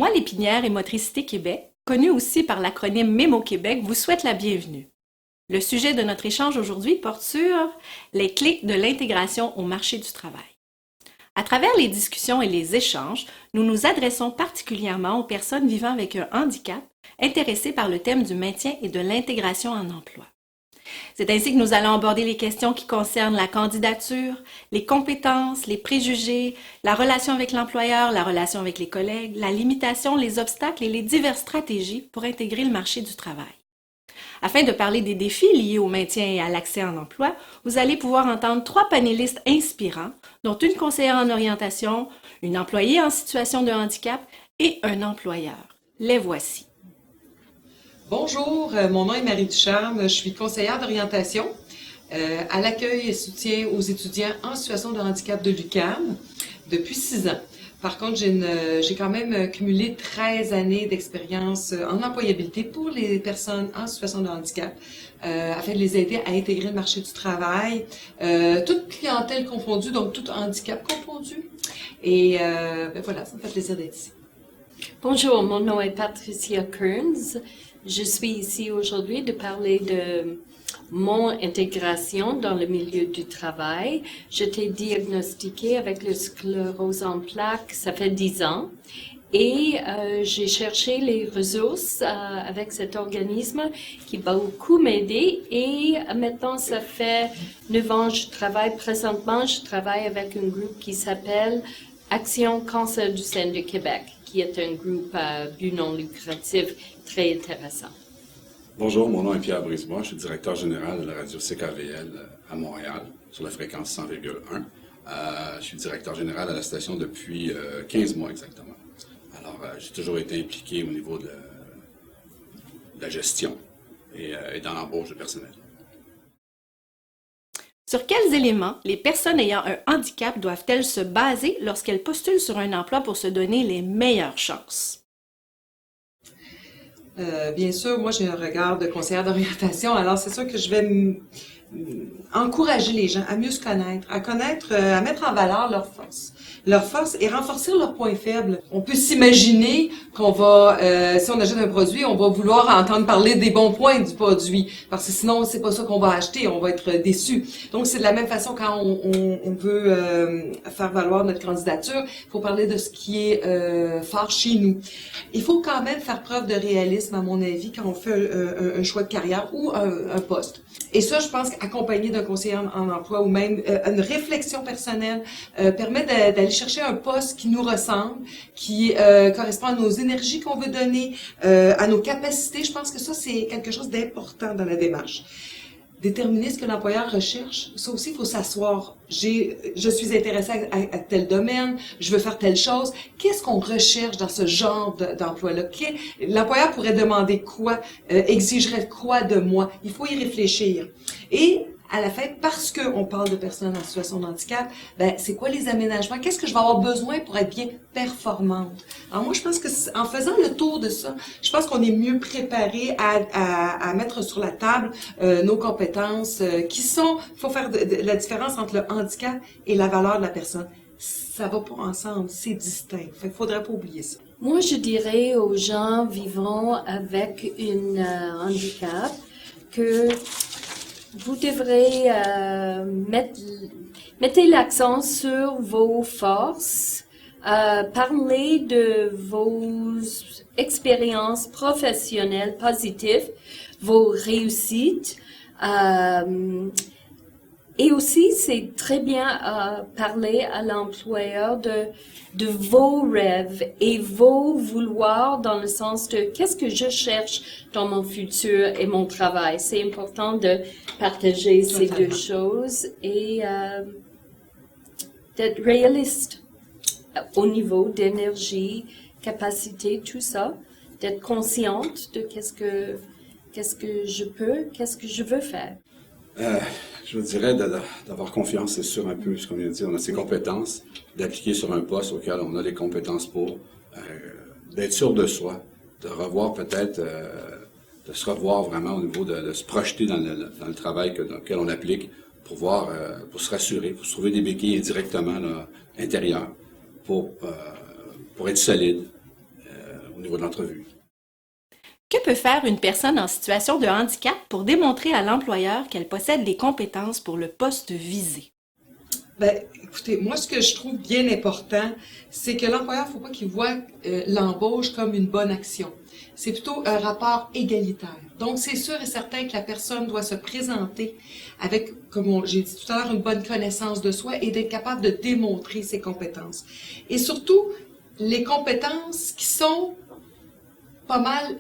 Moi Lépinière et Motricité Québec, connue aussi par l'acronyme MEMO Québec, vous souhaite la bienvenue. Le sujet de notre échange aujourd'hui porte sur les clés de l'intégration au marché du travail. À travers les discussions et les échanges, nous nous adressons particulièrement aux personnes vivant avec un handicap intéressées par le thème du maintien et de l'intégration en emploi. C'est ainsi que nous allons aborder les questions qui concernent la candidature, les compétences, les préjugés, la relation avec l'employeur, la relation avec les collègues, la limitation, les obstacles et les diverses stratégies pour intégrer le marché du travail. Afin de parler des défis liés au maintien et à l'accès en emploi, vous allez pouvoir entendre 3 panélistes inspirants, dont une conseillère en orientation, une employée en situation de handicap et un employeur. Les voici. Bonjour, mon nom est Marie Ducharme, je suis conseillère d'orientation à l'accueil et soutien aux étudiants en situation de handicap de l'UQAM depuis 6 ans. Par contre, j'ai quand même cumulé 13 années d'expérience en employabilité pour les personnes en situation de handicap afin de les aider à intégrer le marché du travail, toute clientèle confondue, donc tout handicap confondu. Et voilà, ça me fait plaisir d'être ici. Bonjour, mon nom est Patricia Kearns. Je suis ici aujourd'hui de parler de mon intégration dans le milieu du travail. J'étais diagnostiquée avec le sclérose en plaques, ça fait 10 ans. Et j'ai cherché les ressources avec cet organisme qui va beaucoup m'aider. Et maintenant, ça fait 9 ans que je travaille. Présentement, je travaille avec un groupe qui s'appelle Action Cancer du sein du Québec, qui est un groupe à but non lucratif très intéressant. Bonjour, mon nom est Pierre Brisebois, je suis directeur général de la radio CKVL à Montréal, sur la fréquence 100,1. Je suis directeur général à la station depuis 15 mois exactement. Alors, j'ai toujours été impliqué au niveau de la gestion et dans l'embauche de personnel. Sur quels éléments les personnes ayant un handicap doivent-elles se baser lorsqu'elles postulent sur un emploi pour se donner les meilleures chances? Bien sûr, moi j'ai un regard de conseillère d'orientation, alors c'est sûr que je vais encourager les gens à mieux se connaître, à mettre en valeur leurs forces et renforcer leurs points faibles. On peut s'imaginer qu'on va, si on achète un produit, on va vouloir entendre parler des bons points du produit, parce que sinon c'est pas ça qu'on va acheter, on va être déçu. Donc c'est de la même façon quand on veut faire valoir notre candidature, il faut parler de ce qui est fort chez nous. Il faut quand même faire preuve de réalisme, à mon avis, quand on fait un choix de carrière ou un poste. Et ça, je pense qu'accompagné d'un conseiller en emploi ou même une réflexion personnelle permet d'aller chercher un poste qui nous ressemble, qui correspond à nos énergies qu'on veut donner, à nos capacités. Je pense que ça, c'est quelque chose d'important dans la démarche. Déterminer ce que l'employeur recherche, ça aussi, il faut s'asseoir. Je suis intéressée à tel domaine, je veux faire telle chose. Qu'est-ce qu'on recherche dans ce genre d'emploi-là? L'employeur pourrait demander quoi, exigerait quoi de moi? Il faut y réfléchir. Et à la fin, parce qu'on parle de personnes en situation de handicap, ben c'est quoi les aménagements? Qu'est-ce que je vais avoir besoin pour être bien performante? Alors moi, je pense que en faisant le tour de ça, je pense qu'on est mieux préparé à mettre sur la table nos compétences qui sont, il faut faire la différence entre le handicap et la valeur de la personne. Ça va pas ensemble, c'est distinct. Il faudrait pas oublier ça. Moi, je dirais aux gens vivant avec un handicap que vous devrez mettre l'accent sur vos forces, parler de vos expériences professionnelles positives, vos réussites. Et aussi, c'est très bien parler à l'employeur de vos rêves et vos vouloirs dans le sens de qu'est-ce que je cherche dans mon futur et mon travail. C'est important de partager ces deux choses et d'être réaliste au niveau d'énergie, capacité, tout ça, d'être consciente de qu'est-ce que je peux, qu'est-ce que je veux faire. Je vous dirais d'avoir confiance, c'est sûr, un peu ce qu'on vient de dire. On a ses compétences, d'appliquer sur un poste auquel on a les compétences pour, d'être sûr de soi, de revoir peut-être, de se revoir vraiment au niveau de se projeter dans le travail auquel on applique pour voir, pour se rassurer, pour se trouver des béquilles indirectement là, intérieures, pour être solide, au niveau de l'entrevue. Que peut faire une personne en situation de handicap pour démontrer à l'employeur qu'elle possède les compétences pour le poste visé? Ben, écoutez, moi, ce que je trouve bien important, c'est que l'employeur, il ne faut pas qu'il voit l'embauche comme une bonne action. C'est plutôt un rapport égalitaire. Donc, c'est sûr et certain que la personne doit se présenter avec, comme j'ai dit tout à l'heure, une bonne connaissance de soi et d'être capable de démontrer ses compétences. Et surtout, les compétences qui sont pas mal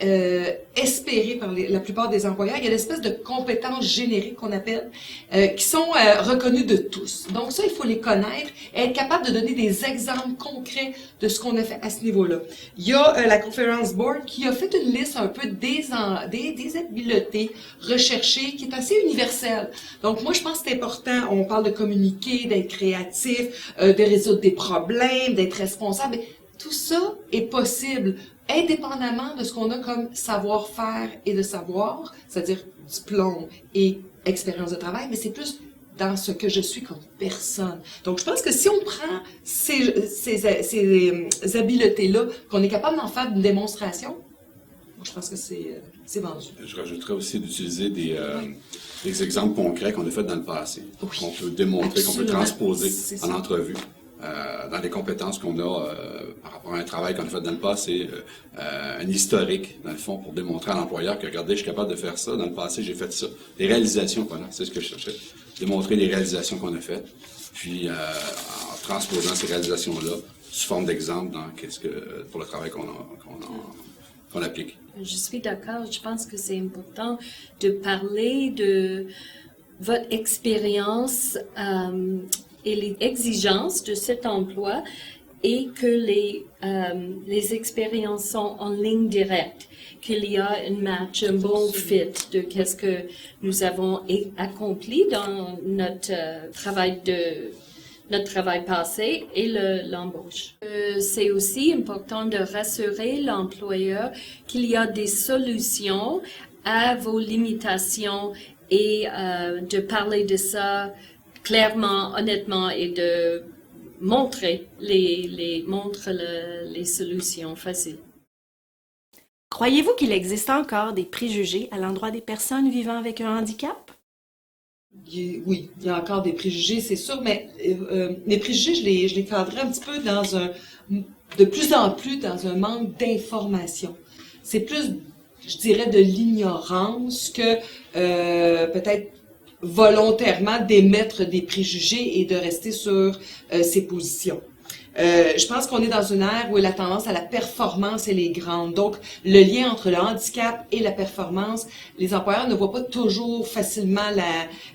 espérées par la plupart des employeurs. Il y a l'espèce de compétences génériques qu'on appelle, qui sont reconnues de tous. Donc ça, il faut les connaître et être capable de donner des exemples concrets de ce qu'on a fait à ce niveau-là. Il y a la Conference Board qui a fait une liste un peu des habiletés recherchées qui est assez universelle. Donc moi, je pense que c'est important. On parle de communiquer, d'être créatif, de résoudre des problèmes, d'être responsable. Mais tout ça est possible indépendamment de ce qu'on a comme savoir-faire et de savoir, c'est-à-dire diplôme et expérience de travail, mais c'est plus dans ce que je suis comme personne. Donc, je pense que si on prend ces habiletés-là, qu'on est capable d'en faire une démonstration, moi, je pense que c'est vendu. Je rajouterais aussi d'utiliser des exemples concrets qu'on a fait dans le passé, qu'on peut démontrer, qu'on peut transposer en entrevue. Dans les compétences qu'on a par rapport à un travail qu'on a fait dans le passé, un historique, dans le fond, pour démontrer à l'employeur que, regardez, je suis capable de faire ça, dans le passé, j'ai fait ça. Les réalisations qu'on a, c'est ce que je cherchais. Démontrer les réalisations qu'on a faites, puis en transposant ces réalisations-là sous forme d'exemple pour le travail qu'on applique. Je suis d'accord. Je pense que c'est important de parler de votre expérience et les exigences de cet emploi et que les expériences sont en ligne directe, qu'il y a un match, un bon fit de qu'est-ce que nous avons accompli dans notre travail passé et l'embauche. C'est aussi important de rassurer l'employeur qu'il y a des solutions à vos limitations et de parler de ça clairement, honnêtement, et de montrer les solutions faciles. Croyez-vous qu'il existe encore des préjugés à l'endroit des personnes vivant avec un handicap? Oui, il y a encore des préjugés, c'est sûr, mais les préjugés, je les cadrais un petit peu de plus en plus dans un manque d'information. C'est plus, je dirais, de l'ignorance que peut-être volontairement d'émettre des préjugés et de rester sur ses positions. Je pense qu'on est dans une ère où la tendance à la performance elle est grande. Donc, le lien entre le handicap et la performance, les employeurs ne voient pas toujours facilement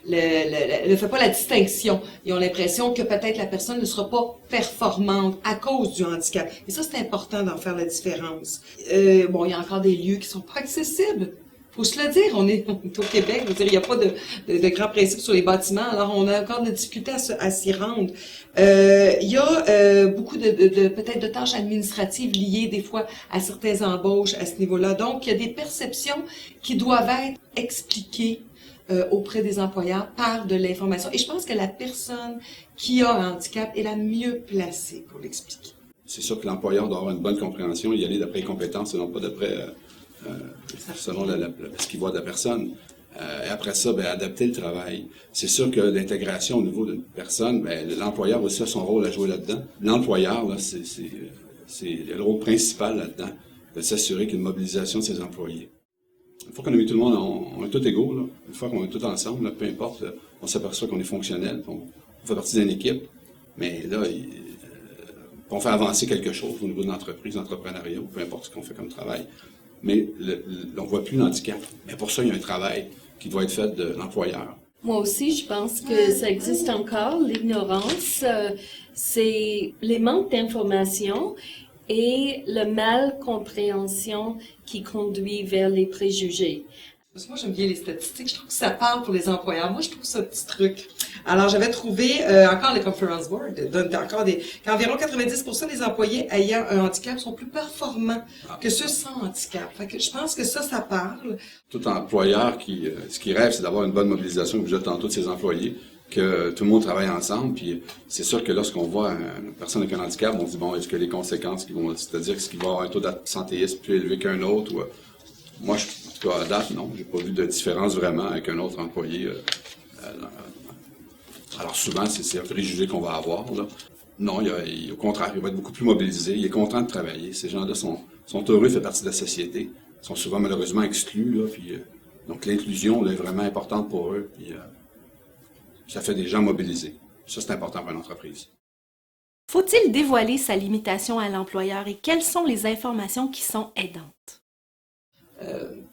ne fait pas la distinction. Ils ont l'impression que peut-être la personne ne sera pas performante à cause du handicap. Et ça, c'est important d'en faire la différence. Il y a encore des lieux qui sont pas accessibles. Faut se le dire, on est au Québec, je veux dire, il n'y a pas de grands principes sur les bâtiments, alors on a encore de difficultés à s'y rendre. Il y a beaucoup peut-être de tâches administratives liées des fois à certaines embauches à ce niveau-là. Donc, il y a des perceptions qui doivent être expliquées auprès des employeurs par de l'information. Et je pense que la personne qui a un handicap est la mieux placée pour l'expliquer. C'est sûr que l'employeur doit avoir une bonne compréhension, y aller d'après les compétences et non pas d'après selon ce qu'il voit de la personne. Et après ça, adapter le travail. C'est sûr que l'intégration au niveau d'une personne, l'employeur aussi a son rôle à jouer là-dedans. L'employeur, là, c'est le rôle principal là-dedans, de s'assurer qu'il y a une mobilisation de ses employés. Une fois qu'on a mis tout le monde, on est tous égaux, là. Une fois qu'on est tous ensemble, là, peu importe, là, on s'aperçoit qu'on est fonctionnel, on fait partie d'une équipe, mais là, on fait avancer quelque chose au niveau de l'entreprise, l'entrepreneuriat, peu importe ce qu'on fait comme travail. Mais on ne voit plus l'handicap. Mais pour ça, il y a un travail qui doit être fait de l'employeur. Moi aussi, je pense que ça existe encore, l'ignorance, c'est les manques d'information et le mal-compréhension qui conduit vers les préjugés. Parce que moi, j'aime bien les statistiques. Je trouve que ça parle pour les employeurs. Moi, je trouve ça un petit truc. Alors, j'avais trouvé encore les Conference Board, qu'environ 90% des employés ayant un handicap sont plus performants que ceux sans handicap. Fait que je pense que ça parle. Tout employeur ce qui rêve, c'est d'avoir une bonne mobilisation, comme je disais tantôt, de ses employés, que tout le monde travaille ensemble. Puis c'est sûr que lorsqu'on voit une personne avec un handicap, on se dit, bon, est-ce que les conséquences, c'est-à-dire est-ce qu'il va avoir un taux d'absentéisme plus élevé qu'un autre? Ou, moi, en tout cas, à date, non. J'ai pas vu de différence vraiment avec un autre employé. Alors souvent, c'est un préjugé qu'on va avoir, là. Non, au contraire, il va être beaucoup plus mobilisé. Il est content de travailler. Ces gens-là sont heureux, ils font partie de la société. Ils sont souvent malheureusement exclus, là. Puis, donc l'inclusion là, est vraiment importante pour eux. Puis, ça fait des gens mobilisés. Ça, c'est important pour une entreprise. Faut-il dévoiler sa limitation à l'employeur et quelles sont les informations qui sont aidantes?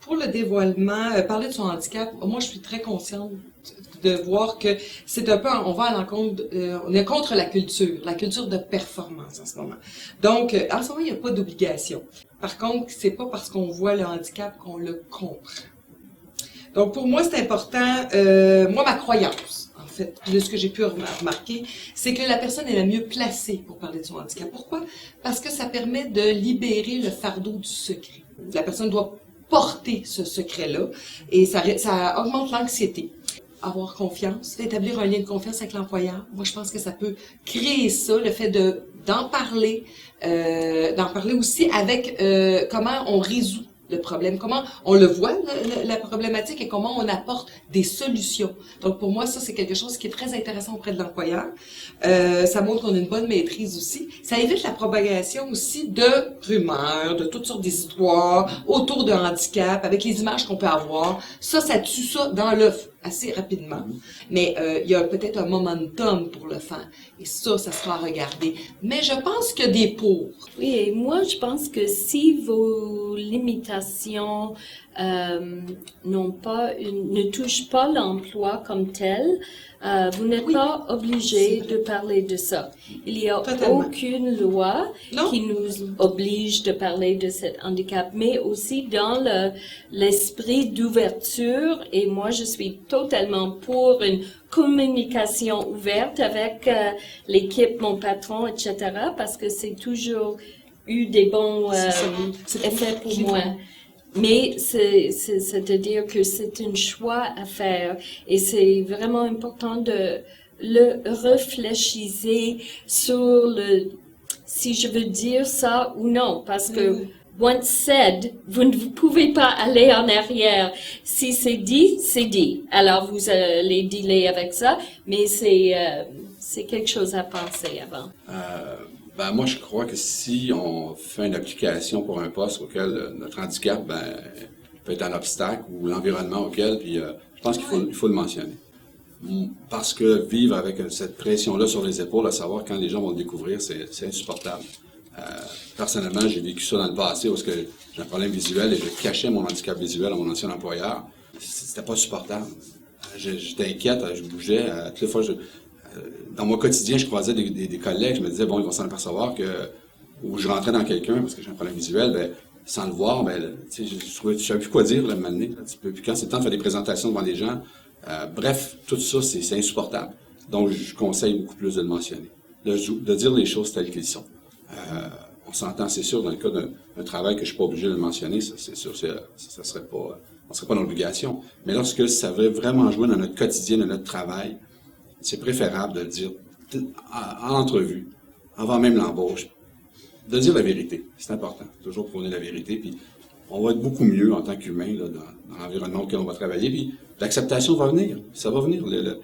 Pour le dévoilement, parler de son handicap, moi je suis très consciente de voir que c'est un peu, on va à l'encontre, on est contre la culture de performance en ce moment. Donc, en ce moment, il n'y a pas d'obligation. Par contre, c'est pas parce qu'on voit le handicap qu'on le comprend. Donc, pour moi, c'est important, moi, ma croyance, en fait, de ce que j'ai pu remarquer, c'est que la personne est la mieux placée pour parler de son handicap. Pourquoi? Parce que ça permet de libérer le fardeau du secret. La personne doit porter ce secret-là et ça augmente l'anxiété. Avoir confiance, établir un lien de confiance avec l'employeur. Moi, je pense que ça peut créer ça, le fait d'en parler aussi avec comment on résout le problème, comment on le voit, la problématique, et comment on apporte des solutions. Donc, pour moi, ça, c'est quelque chose qui est très intéressant auprès de l'employeur. Ça montre qu'on a une bonne maîtrise aussi. Ça évite la propagation aussi de rumeurs, de toutes sortes d'histoires autour de handicap, avec les images qu'on peut avoir. Ça tue ça dans l'œuf assez rapidement. Mais il y a peut-être un momentum pour le faire. Et ça sera à regarder. Mais je pense que des pour. Oui, et moi, je pense que si vos limitations ne touchent pas l'emploi comme tel, vous n'êtes pas obligé de parler de ça. Il n'y a aucune loi qui nous oblige de parler de cet handicap, mais aussi dans l'esprit d'ouverture. Et moi, je suis totalement pour une communication ouverte avec l'équipe, mon patron, etc., parce que c'est toujours eu des bons effets pour moi. Mais c'est-à-dire que c'est un choix à faire et c'est vraiment important de le réfléchir sur si je veux dire ça ou non, parce que once said, vous ne pouvez pas aller en arrière. Si c'est dit, c'est dit. Alors vous allez dealer avec ça, mais c'est quelque chose à penser avant. Moi, je crois que si on fait une application pour un poste auquel notre handicap peut être un obstacle ou l'environnement auquel, puis je pense qu'il faut le mentionner. Parce que vivre avec cette pression-là sur les épaules, à savoir quand les gens vont le découvrir, c'est insupportable. Personnellement, j'ai vécu ça dans le passé où j'ai un problème visuel et je cachais mon handicap visuel à mon ancien employeur. C'était pas supportable. J'étais inquiète, je bougeais. Toutes les fois, dans mon quotidien, je croisais des collègues, je me disais, bon, ils vont s'en apercevoir ou je rentrais dans quelqu'un parce que j'ai un problème visuel, sans le voir, je savais plus quoi dire, là, m'amener, un petit peu. Puis quand c'est le temps de faire des présentations devant les gens, bref, tout ça, c'est insupportable. Donc, je conseille beaucoup plus de le mentionner, de dire les choses telles qu'elles sont. On s'entend, c'est sûr, dans le cas d'un travail que je suis pas obligé de le mentionner, ça, c'est sûr, ça serait pas, on serait pas dans l'obligation. Mais lorsque ça va vraiment jouer dans notre quotidien, dans notre travail, c'est préférable de le dire en entrevue, avant même l'embauche, de dire la vérité. C'est important, toujours prôner la vérité. Puis on va être beaucoup mieux en tant qu'humain là, dans l'environnement auquel on va travailler. Puis l'acceptation va venir, ça va venir. Le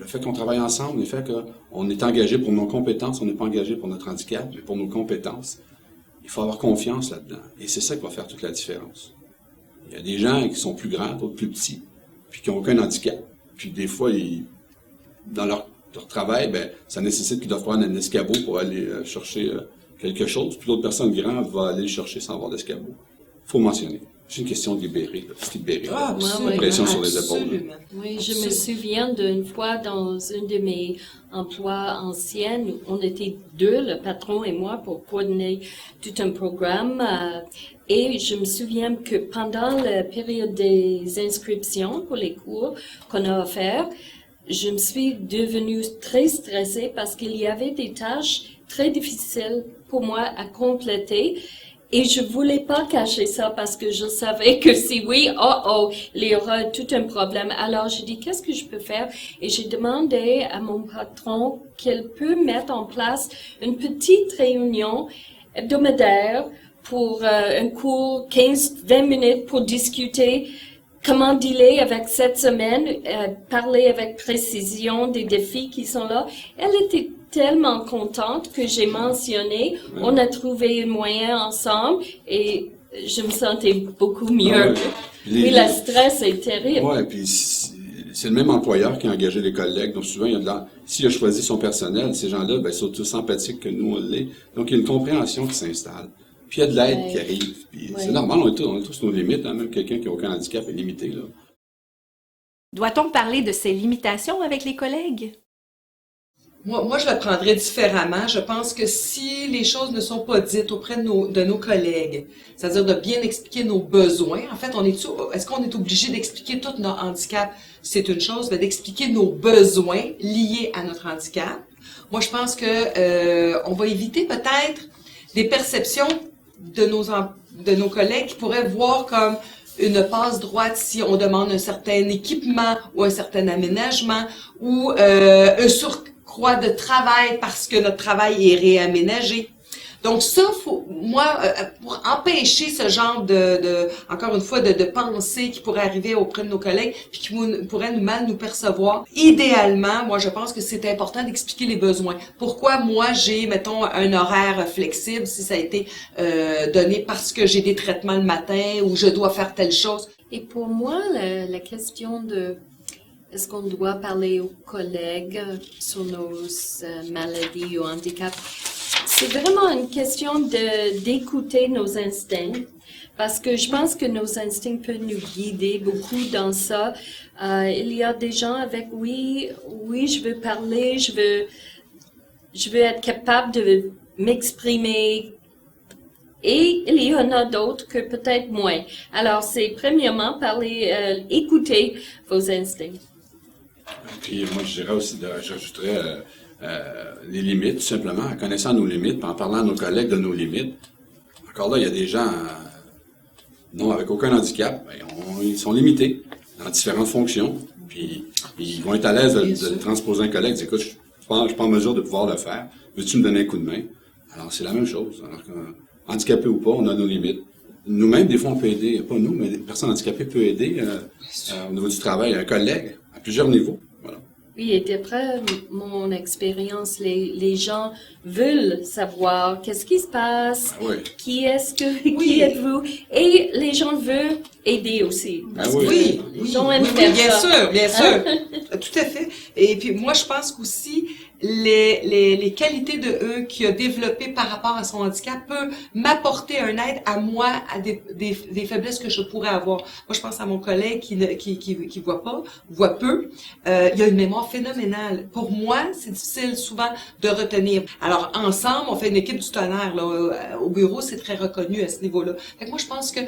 fait qu'on travaille ensemble, le fait qu'on est engagé pour nos compétences, on n'est pas engagé pour notre handicap, mais pour nos compétences. Il faut avoir confiance là-dedans. Et c'est ça qui va faire toute la différence. Il y a des gens qui sont plus grands, d'autres plus petits, puis qui n'ont aucun handicap. Puis des fois, dans leur travail, ça nécessite qu'ils doivent prendre un escabeau pour aller chercher quelque chose. Puis l'autre personne grande va aller le chercher sans avoir d'escabeau. Il faut mentionner. C'est une question de libérer, de se libérer. La pression sur les épaules. Oui, je me souviens d'une fois dans un de mes emplois anciens, on était deux, le patron et moi, pour coordonner tout un programme. Et je me souviens que pendant la période des inscriptions pour les cours qu'on a offerts, je me suis devenue très stressée parce qu'il y avait des tâches très difficiles pour moi à compléter. Et je voulais pas cacher ça parce que je savais que si oui, il y aura tout un problème. Alors, j'ai dit, qu'est-ce que je peux faire? Et j'ai demandé à mon patron qu'elle peut mettre en place une petite réunion hebdomadaire pour un cours 15-20 minutes pour discuter comment dealer avec cette semaine, parler avec précision des défis qui sont là. Elle était tellement contente que j'ai mentionné, on a trouvé un moyen ensemble et je me sentais beaucoup mieux. Mais le stress est terrible. Ouais, puis c'est le même employeur qui a engagé les collègues, donc souvent il y a de la... S'il a choisi son personnel, ces gens-là, ben, sont tous empathiques que nous on l'est. Donc il y a une compréhension qui s'installe. Puis il y a de l'aide qui arrive. Puis c'est normal, on a tous nos limites, hein, même quelqu'un qui n'a aucun handicap est limité, là. Doit-on parler de ses limitations avec les collègues? Moi, je le prendrais différemment. Je pense que si les choses ne sont pas dites auprès de nos collègues, c'est-à-dire de bien expliquer nos besoins, en fait, est-ce qu'on est obligé d'expliquer tout notre handicap? C'est une chose, mais d'expliquer nos besoins liés à notre handicap. Moi, je pense que on va éviter peut-être des perceptions de nos collègues qui pourraient voir comme une passe droite si on demande un certain équipement ou un certain aménagement ou un surcroît de travail parce que notre travail est réaménagé. Donc ça, pour empêcher ce genre encore une fois, de pensée qui pourrait arriver auprès de nos collègues puis qui pourrait mal nous percevoir, idéalement, moi, je pense que c'est important d'expliquer les besoins. Pourquoi moi, j'ai, mettons, un horaire flexible si ça a été donné parce que j'ai des traitements le matin ou je dois faire telle chose. Et pour moi, la question de est-ce qu'on doit parler aux collègues sur nos maladies ou handicaps, c'est vraiment une question d'écouter nos instincts, parce que je pense que nos instincts peuvent nous guider beaucoup dans ça. Il y a des gens avec oui, je veux parler, je veux être capable de m'exprimer. Et il y en a d'autres que peut-être moins. Alors, c'est premièrement parler, écouter vos instincts. Puis moi, j'ajouterais les limites, tout simplement, en connaissant nos limites, puis en parlant à nos collègues de nos limites. Encore là, il y a des gens non avec aucun handicap, ils sont limités dans différentes fonctions, puis ils vont être à l'aise de transposer un collègue, dire écoute, je suis pas en mesure de pouvoir le faire, veux-tu me donner un coup de main? Alors, c'est la même chose. Alors, handicapé ou pas, on a nos limites. Nous-mêmes, des fois, on peut aider, pas nous, mais des personnes handicapées peuvent aider au niveau du travail, un collègue, à plusieurs niveaux. Voilà. Oui, et d'après mon expérience, les gens veulent savoir qu'est-ce qui se passe, qui êtes-vous, et les gens veulent aider aussi. Oui, bien sûr, tout à fait. Et puis moi, je pense qu'aussi les qualités de eux qu'il a développées par rapport à son handicap peut m'apporter un aide à moi, à des faiblesses que je pourrais avoir. Moi, je pense à mon collègue qui voit peu. Il a une mémoire phénoménale. Pour moi, c'est difficile souvent de retenir. Alors, ensemble, on fait une équipe du tonnerre, là. Au bureau, c'est très reconnu à ce niveau-là. Fait que moi, je pense que,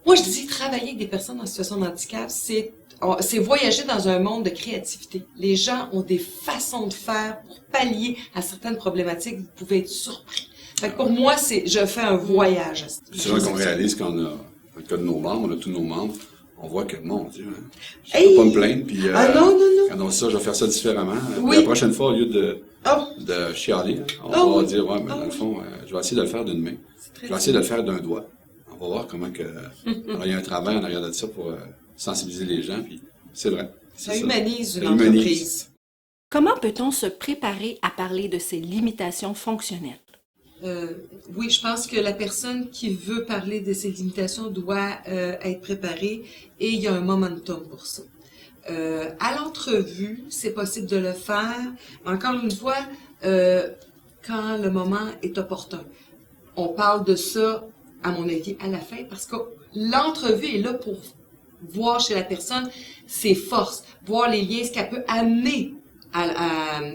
moi, je dis, travailler avec des personnes en situation de handicap, c'est voyager dans un monde de créativité. Les gens ont des façons de faire pour pallier à certaines problématiques. Vous pouvez être surpris. Fait que pour moi, je fais un voyage. C'est vrai qu'on réalise qu'on a, dans le cas de nos membres, on a tous nos membres, on voit que, mon Dieu, je ne peux pas me plaindre, puis non. quand ça, je vais faire ça différemment. Oui. La prochaine fois, au lieu de chialer, on va dire, ouais, mais dans le fond, je vais essayer de le faire d'une main. Je vais essayer de le faire d'un doigt. On va voir comment que... Alors, il y a un travail en arrière de ça pour sensibiliser les gens, puis c'est vrai. Ça humanise une entreprise. Comment peut-on se préparer à parler de ses limitations fonctionnelles? Oui, je pense que la personne qui veut parler de ses limitations doit être préparée et il y a un momentum pour ça. À l'entrevue, c'est possible de le faire. Encore une fois, quand le moment est opportun. On parle de ça, à mon avis, à la fin, parce que l'entrevue est là pour voir chez la personne ses forces, voir les liens, ce qu'elle peut amener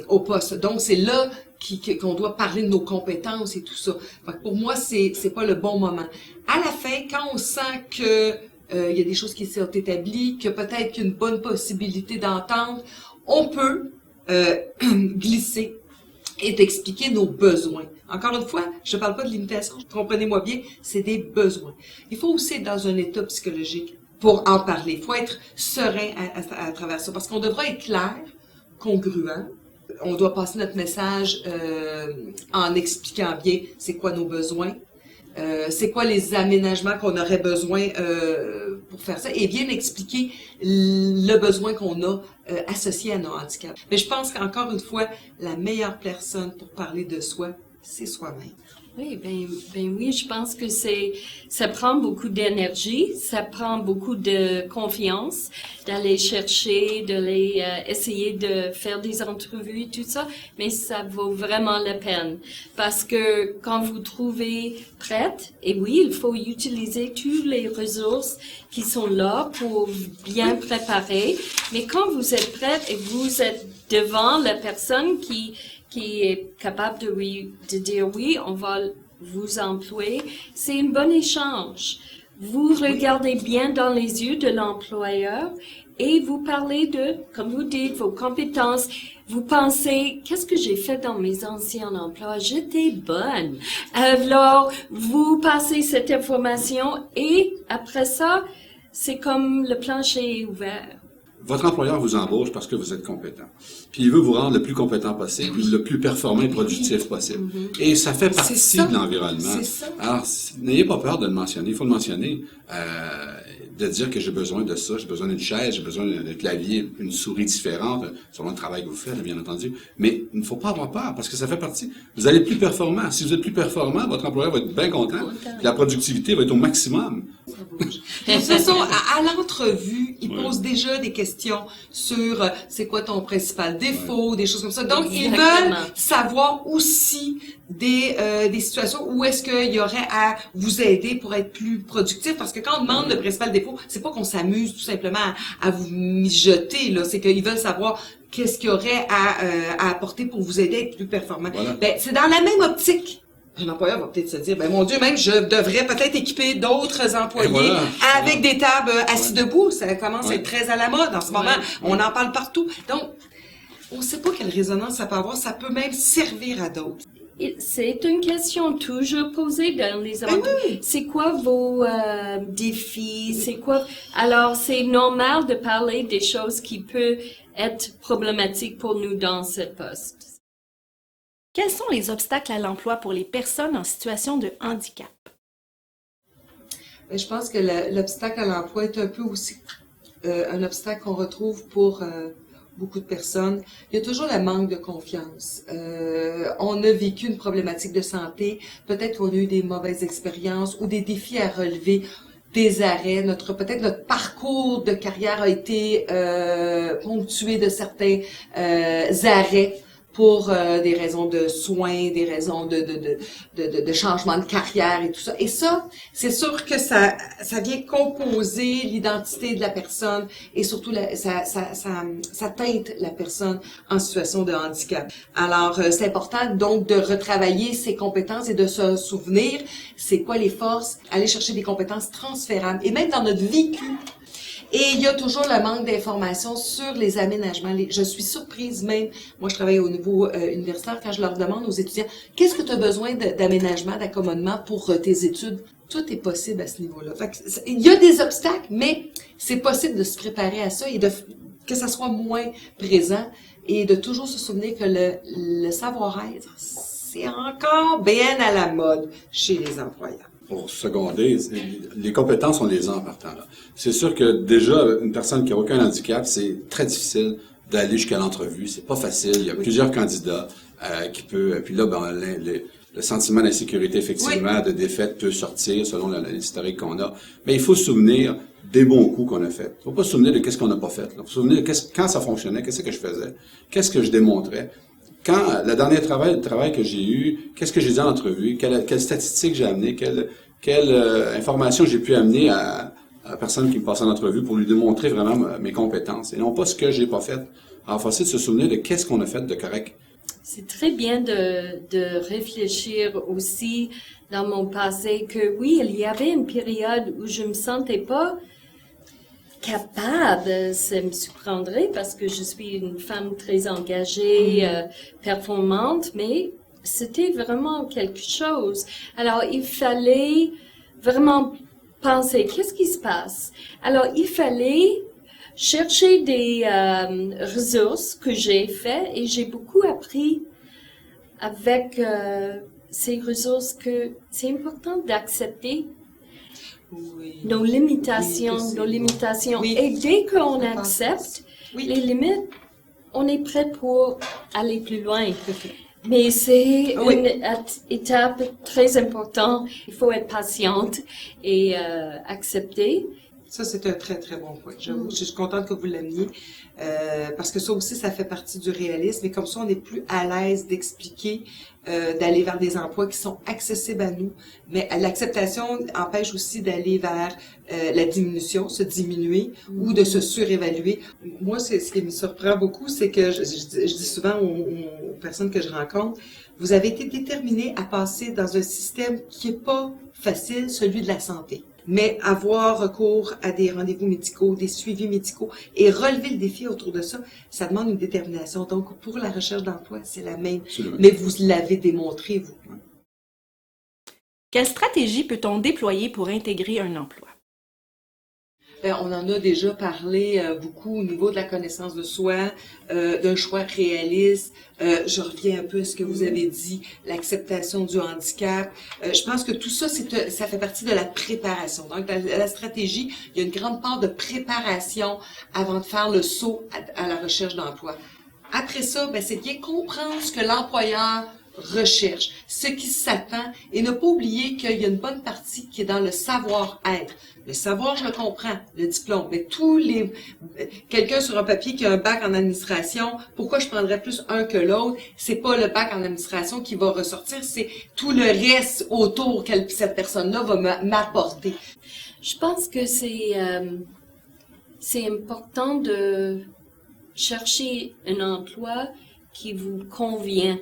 au poste. Donc, c'est là qu'on doit parler de nos compétences et tout ça. Fait que pour moi, c'est pas le bon moment. À la fin, quand on sent que il y a des choses qui sont établies, que peut-être qu'il y a une bonne possibilité d'entendre, on peut glisser et d'expliquer nos besoins. Encore une fois, je ne parle pas de limitation, comprenez-moi bien, c'est des besoins. Il faut aussi être dans un état psychologique pour en parler. Il faut être serein à travers ça, parce qu'on devra être clair, congruent. On doit passer notre message en expliquant bien c'est quoi nos besoins, c'est quoi les aménagements qu'on aurait besoin pour faire ça, et bien expliquer le besoin qu'on a associé à nos handicaps. Mais je pense qu'encore une fois, la meilleure personne pour parler de soi, c'est soi-même. Oui, ben oui, je pense que ça prend beaucoup d'énergie, ça prend beaucoup de confiance d'aller chercher, d'aller essayer de faire des entrevues, tout ça, mais ça vaut vraiment la peine parce que quand vous trouvez prête, et oui, il faut utiliser toutes les ressources qui sont là pour bien préparer, mais quand vous êtes prête et vous êtes devant la personne qui est capable de dire oui, on va vous employer, c'est un bon échange. Vous regardez bien dans les yeux de l'employeur et vous parlez de, comme vous dites, vos compétences. Vous pensez, qu'est-ce que j'ai fait dans mes anciens emplois? J'étais bonne. Alors, vous passez cette information et après ça, c'est comme le plancher est ouvert. Votre employeur vous embauche parce que vous êtes compétent. Puis il veut vous rendre le plus compétent possible, le plus performant et productif possible. Et ça fait partie de l'environnement. C'est ça. Alors, n'ayez pas peur de le mentionner. Il faut le mentionner. De dire que j'ai besoin de ça, j'ai besoin d'une chaise, j'ai besoin d'un clavier, une souris différente, selon le travail que vous faites, bien entendu. Mais il ne faut pas avoir peur, parce que ça fait partie. Vous allez être plus performant. Si vous êtes plus performant, votre employeur va être bien content. Puis la productivité va être au maximum. De toute façon, à l'entrevue, ils posent déjà des questions sur c'est quoi ton principal défaut, des choses comme ça. Donc, ils veulent savoir aussi des situations où est-ce qu'il y aurait à vous aider pour être plus productif. Parce que quand on demande le principal défaut, c'est pas qu'on s'amuse tout simplement à vous mijoter, là. C'est qu'ils veulent savoir qu'est-ce qu'il y aurait à apporter pour vous aider à être plus performant. Voilà. Ben, c'est dans la même optique. Un employeur va peut-être se dire, ben mon Dieu, même je devrais peut-être équiper d'autres employés avec des tables assis debout. Ça commence à être très à la mode en ce moment. On en parle partout. Donc, on ne sait pas quelle résonance ça peut avoir. Ça peut même servir à d'autres. C'est une question toujours posée dans les entreprises. C'est quoi vos défis? C'est quoi? Alors, c'est normal de parler des choses qui peuvent être problématiques pour nous dans ce poste. Quels sont les obstacles à l'emploi pour les personnes en situation de handicap? Je pense que l'obstacle à l'emploi est un peu aussi un obstacle qu'on retrouve pour beaucoup de personnes. Il y a toujours le manque de confiance. On a vécu une problématique de santé, peut-être qu'on a eu des mauvaises expériences ou des défis à relever, des arrêts. Peut-être notre parcours de carrière a été ponctué de certains arrêts pour des raisons de soins, des raisons de changement de carrière et tout ça. Et ça, c'est sûr que ça vient composer l'identité de la personne et surtout ça teinte la personne en situation de handicap. Alors, c'est important donc de retravailler ses compétences et de se souvenir c'est quoi les forces, aller chercher des compétences transférables. Et même dans notre vécu, et il y a toujours le manque d'informations sur les aménagements. Je suis surprise même, moi je travaille au niveau universitaire, quand je leur demande aux étudiants, qu'est-ce que tu as besoin d'aménagement, d'accommodement pour tes études? Tout est possible à ce niveau-là. Fait que, il y a des obstacles, mais c'est possible de se préparer à ça et que ça soit moins présent et de toujours se souvenir que le savoir-être, c'est encore bien à la mode chez les employeurs. Pour seconder, les compétences, on les a en partant là. C'est sûr que déjà, une personne qui n'a aucun handicap, c'est très difficile d'aller jusqu'à l'entrevue. C'est pas facile. Il y a plusieurs candidats qui peuvent. Puis là, ben, le sentiment d'insécurité, effectivement, de défaite peut sortir selon l'historique qu'on a. Mais il faut se souvenir des bons coups qu'on a faits. Il faut pas se souvenir de qu'est-ce qu'on n'a pas fait. Il faut se souvenir de quand ça fonctionnait, qu'est-ce que je faisais, qu'est-ce que je démontrais. Quand le dernier travail que j'ai eu, qu'est-ce que j'ai dit en entrevue, quelle statistique j'ai amené, quelle information j'ai pu amener à la personne qui me passe en entrevue pour lui démontrer vraiment mes compétences et non pas ce que j'ai pas fait. Alors, il faut essayer de se souvenir de qu'est-ce qu'on a fait de correct. C'est très bien de réfléchir aussi dans mon passé que oui, il y avait une période où je me sentais pas capable, ça me surprendrait parce que je suis une femme très engagée, performante, mais c'était vraiment quelque chose. Alors, il fallait vraiment penser, qu'est-ce qui se passe? Alors, il fallait chercher des ressources que j'ai fait et j'ai beaucoup appris avec ces ressources que c'est important d'accepter nos limitations, Oui. Et dès qu'on Je pense accepte Oui. les limites, on est prêt pour aller plus loin. Mais c'est Oui. une étape très importante. Il faut être patiente et accepter. Ça, c'est un très, très bon point. J'avoue, je suis contente que vous l'ameniez, parce que ça aussi, ça fait partie du réalisme. Et comme ça, on est plus à l'aise d'expliquer, d'aller vers des emplois qui sont accessibles à nous. Mais l'acceptation empêche aussi d'aller vers la diminution, se diminuer ou de se surévaluer. Moi, ce qui me surprend beaucoup, c'est que je dis souvent aux personnes que je rencontre, vous avez été déterminés à passer dans un système qui est pas facile, celui de la santé. Mais avoir recours à des rendez-vous médicaux, des suivis médicaux et relever le défi autour de ça, ça demande une détermination. Donc, pour la recherche d'emploi, c'est la même. Absolument. Mais vous l'avez démontré, vous. Quelle stratégie peut-on déployer pour intégrer un emploi? On en a déjà parlé beaucoup au niveau de la connaissance de soi, d'un choix réaliste. Je reviens un peu à ce que vous avez dit, l'acceptation du handicap. Je pense que tout ça, ça fait partie de la préparation. Donc, la stratégie, il y a une grande part de préparation avant de faire le saut à la recherche d'emploi. Après ça, c'est bien comprendre ce que l'employeur recherche, ce qui s'attend, et ne pas oublier qu'il y a une bonne partie qui est dans le savoir-être. Le savoir, je le comprends, le diplôme, mais quelqu'un sur un papier qui a un bac en administration, pourquoi je prendrais plus un que l'autre? C'est pas le bac en administration qui va ressortir, c'est tout le reste autour que cette personne-là va m'apporter. Je pense que c'est important de chercher un emploi qui vous convient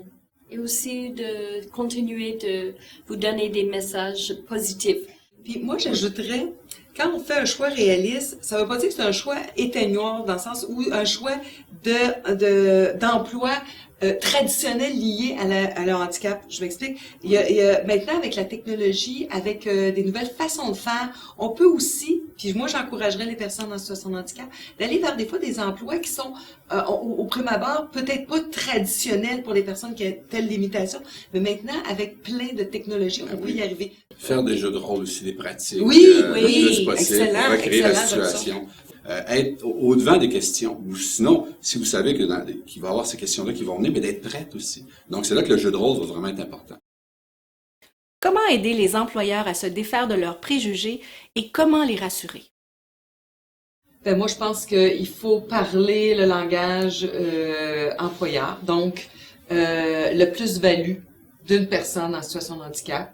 et aussi de continuer de vous donner des messages positifs. Puis moi, j'ajouterais, quand on fait un choix réaliste, ça veut pas dire que c'est un choix éteignoir dans le sens où un choix d'emploi traditionnel lié à le handicap. Je m'explique. Il y a maintenant, avec la technologie, avec des nouvelles façons de faire, on peut aussi, puis moi j'encouragerais les personnes en situation de handicap, d'aller vers des fois des emplois qui sont au prime abord peut-être pas traditionnels pour les personnes qui ont telle limitation, mais maintenant avec plein de technologies, on peut y arriver. Faire des jeux de rôle aussi, des pratiques. Oui, le plus possible, excellent, recréer la excellent, situation. Être au-devant des questions. Ou sinon, si vous savez qu'il va y avoir ces questions-là qui vont venir, mais d'être prête aussi. Donc, c'est là que le jeu de rôle va vraiment être important. Comment aider les employeurs à se défaire de leurs préjugés et comment les rassurer? Moi, je pense qu'il faut parler le langage employeur. Donc, le plus-value d'une personne en situation de handicap.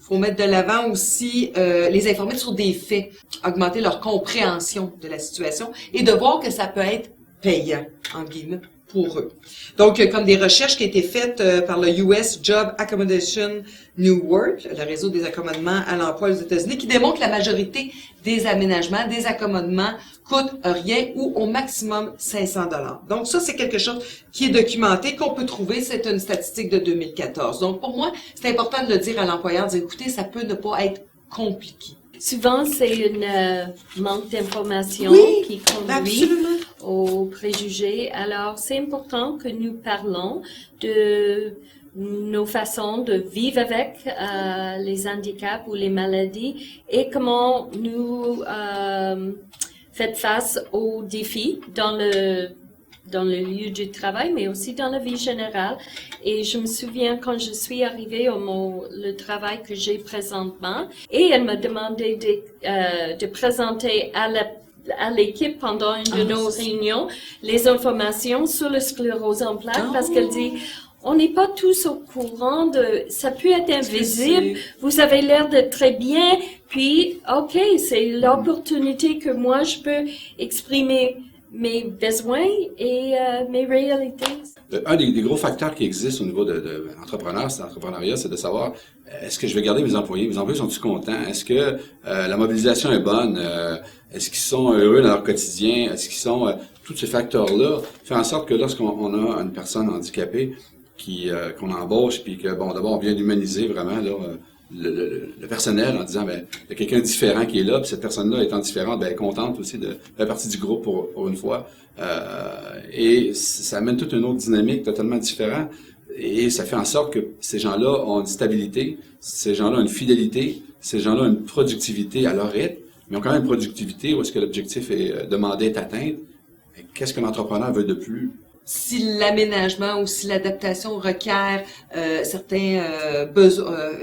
Faut mettre de l'avant aussi les informer sur des faits, augmenter leur compréhension de la situation et de voir que ça peut être payant, en guillemets, pour eux. Donc, comme des recherches qui ont été faites par le US Job Accommodation New Work, le réseau des accommodements à l'emploi aux États-Unis, qui démontre que la majorité des aménagements, des accommodements coûtent rien ou au maximum 500 $. Donc ça, c'est quelque chose qui est documenté, qu'on peut trouver. C'est une statistique de 2014. Donc pour moi, c'est important de le dire à l'employeur, de dire, écoutez, ça peut ne pas être compliqué. Souvent, c'est une manque d'information qui conduit absolument. aux préjugés. Alors, c'est important que nous parlons de nos façons de vivre avec les handicaps ou les maladies et comment nous faisons face aux défis dans le lieu du travail, mais aussi dans la vie générale. Et je me souviens quand je suis arrivée le travail que j'ai présentement, et elle m'a demandé de présenter à l'équipe pendant une de nos réunions les informations sur le sclérose en plaques, parce qu'elle dit, on n'est pas tous au courant ça peut être invisible, vous avez l'air de très bien, puis, OK, c'est l'opportunité que moi je peux exprimer mes besoins et mes réalités. Un des gros facteurs qui existent au niveau de l'entrepreneuriat, c'est de savoir est-ce que je vais garder mes employés? Mes employés sont-ils contents? Est-ce que la mobilisation est bonne? Est-ce qu'ils sont heureux dans leur quotidien? Est-ce qu'ils sont... tous ces facteurs-là font en sorte que lorsqu'on a une personne handicapée qu'on embauche, puis que, bon, d'abord, on vient d'humaniser vraiment là, le personnel en disant, ben, il y a quelqu'un de différent qui est là, puis cette personne-là étant différente, ben, elle est contente aussi de faire partie du groupe pour une fois. Et ça amène toute une autre dynamique totalement différente. Et ça fait en sorte que ces gens-là ont une stabilité, ces gens-là ont une fidélité, ces gens-là ont une productivité à leur rythme, mais ont quand même une productivité où est-ce que l'objectif est demandé est atteint. Qu'est-ce que l'entrepreneur veut de plus? Si l'aménagement ou si l'adaptation requiert certains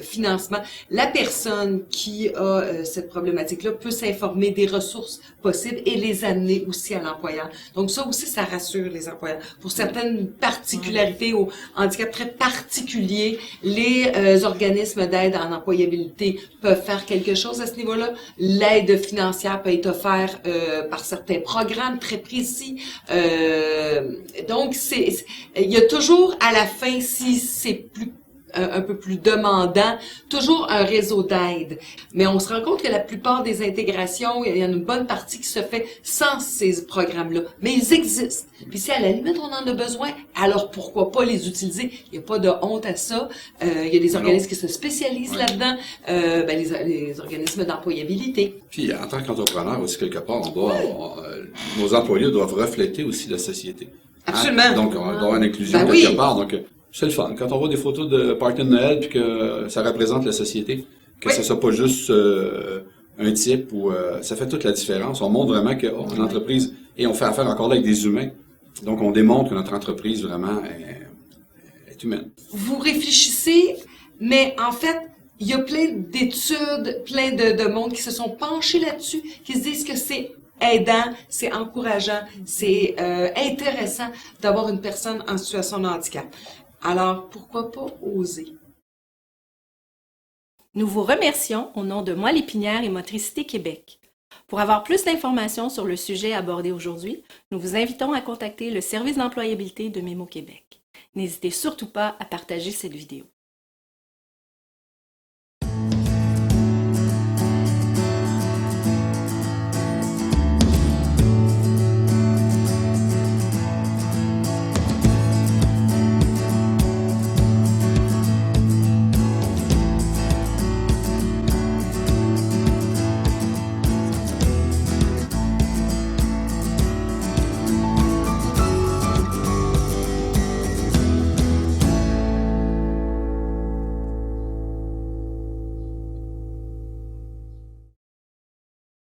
financements, la personne qui a cette problématique-là peut s'informer des ressources possibles et les amener aussi à l'employeur. Donc ça aussi, ça rassure les employeurs. Pour certaines particularités ou handicaps très particuliers, les organismes d'aide en employabilité peuvent faire quelque chose à ce niveau-là. L'aide financière peut être offerte par certains programmes très précis. Donc, il y a toujours à la fin, si c'est un peu plus demandant, toujours un réseau d'aide. Mais on se rend compte que la plupart des intégrations, il y en a une bonne partie qui se fait sans ces programmes-là. Mais ils existent. Puis si à la limite on en a besoin, alors pourquoi pas les utiliser? Il n'y a pas de honte à ça. Il y a des organismes qui se spécialisent là-dedans. Les organismes d'employabilité. Puis en tant qu'entrepreneur aussi, quelque part, nos employés doivent refléter aussi la société. Absolument. Hein? Donc, on doit avoir une inclusion quelque part. Donc, c'est le fun. Quand on voit des photos de party de Noël puis que ça représente la société, que ce soit pas juste un type ou ça fait toute la différence. On montre vraiment qu'on est une entreprise et on fait affaire encore là avec des humains. Donc, on démontre que notre entreprise vraiment est humaine. Vous réfléchissez, mais en fait, il y a plein d'études, plein de monde qui se sont penchés là-dessus, qui se disent que c'est aidant, c'est encourageant, c'est intéressant d'avoir une personne en situation de handicap. Alors, pourquoi pas oser? Nous vous remercions au nom de Moelle épinière et Motricité Québec. Pour avoir plus d'informations sur le sujet abordé aujourd'hui, nous vous invitons à contacter le service d'employabilité de Mémo Québec. N'hésitez surtout pas à partager cette vidéo.